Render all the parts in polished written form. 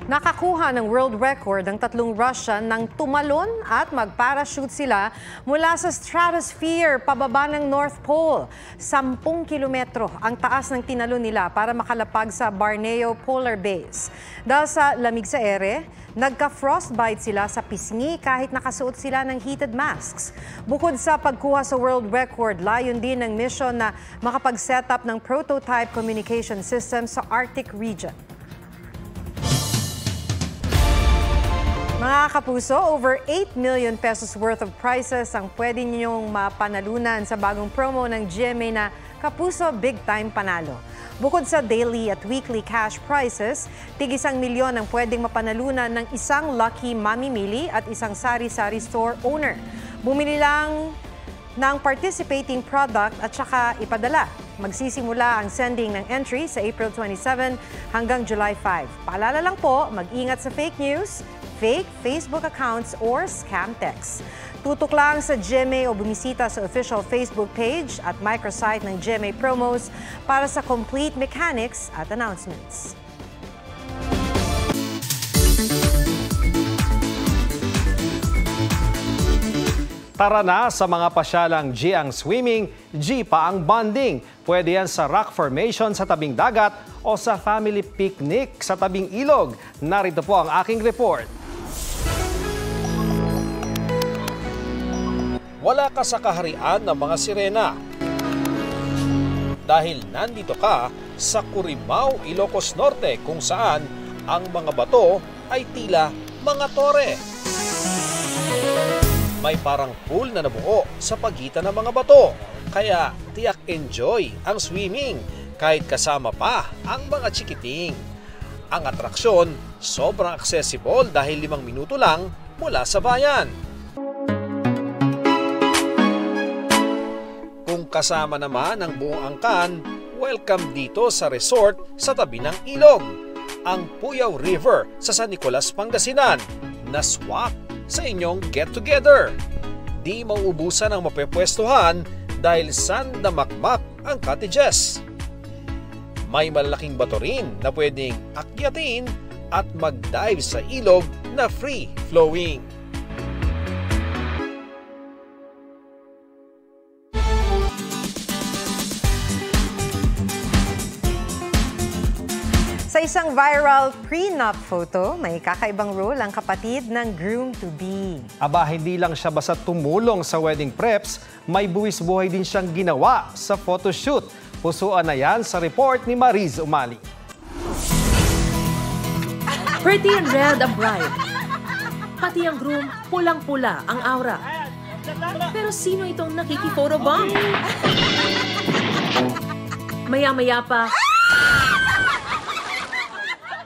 Nakakuha ng world record ang tatlong Russian nang tumalon at mag-parachute sila mula sa stratosphere pababa ng North Pole. 10 kilometro ang taas ng tinalon nila para makalapag sa Borneo Polar Base. Dahil sa lamig sa ere, nagka-frostbite sila sa pisngi kahit nakasuot sila ng heated masks. Bukod sa pagkuha sa world record, layon din ng mission na makapag-set up ng prototype communication system sa Arctic region. Mga kapuso, over 8 million pesos worth of prizes ang pwede ninyong mapanalunan sa bagong promo ng GMA na Kapuso Big Time Panalo. Bukod sa daily at weekly cash prizes, tig-1 milyon ang pwedeng mapanalunan ng isang lucky mamimili at isang sari-sari store owner. Bumili lang ng participating product at saka ipadala. Magsisimula ang sending ng entry sa April 27 hanggang July 5. Paalala lang po, mag-ingat sa fake news, fake Facebook accounts or scam texts. Tutok lang sa GMA o bumisita sa official Facebook page at microsite ng GMA Promos para sa complete mechanics at announcements. Tara na sa mga pasyalang G ang swimming, G pa ang bonding. Pwede yan sa rock formation sa tabing dagat o sa family picnic sa tabing ilog. Narito po ang aking report. Wala ka sa kaharian ng mga sirena. Dahil nandito ka sa Curimaao, Ilocos Norte kung saan ang mga bato ay tila mga tore. May parang pool na nabuo sa pagitan ng mga bato. Kaya tiyak enjoy ang swimming kahit kasama pa ang mga chikiting. Ang atraksyon sobrang accessible dahil 5 minuto lang mula sa bayan. Kung kasama naman ang buong angkan, welcome dito sa resort sa tabi ng ilog. Ang Puyaw River sa San Nicolas, Pangasinan na swak sa inyong get-together. Di mauubusan ang mapepwestuhan dahil sandamakmak ang cottages. May malalaking bato rin na pwedeng akyatin at mag-dive sa ilog na free-flowing. Sa isang viral prenup photo, may kakaibang role ang kapatid ng groom-to-be. Aba, hindi lang siya basta tumulong sa wedding preps, may buwis buhay din siyang ginawa sa photoshoot. Pusuan na yan sa report ni Mariz Umali. Pretty and red ang bride. Pati ang groom, pulang-pula ang aura. Pero sino itong nakiki-photobomb? Maya-maya pa,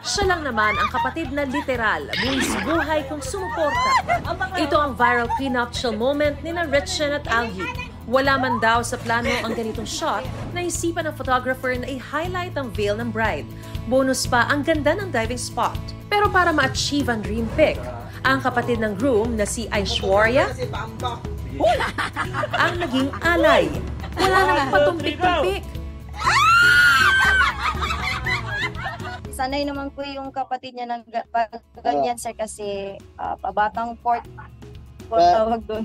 siya lang naman ang kapatid na literal, buwis buhay kung sumuporta. Ito ang viral prenuptial moment ni na Richard at Algie. Wala man daw sa plano ang ganitong shot, naisipan ng photographer na i-highlight ang veil ng bride. Bonus pa ang ganda ng diving spot. Pero para ma-achieve ang dream pic, ang kapatid ng groom na si Aishwarya ang naging alay. Wala nang patumpik-tumpik. Sanay naman po yung kapatid niya ng ganyan, sir, kasi pabatang port po tawag doon.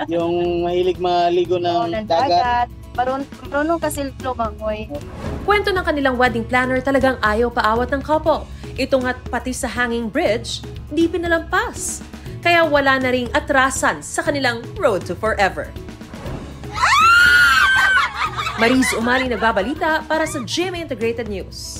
Yung mahilig maligo ng dagat. Marunong kasi lumangoy. Kwento ng kanilang wedding planner, talagang ayaw paawat ng couple. Ito nga't pati sa hanging bridge, di pinalampas. Kaya wala na ring atrasan sa kanilang road to forever. Mariz Umali nagbabalita para sa GMA Integrated News.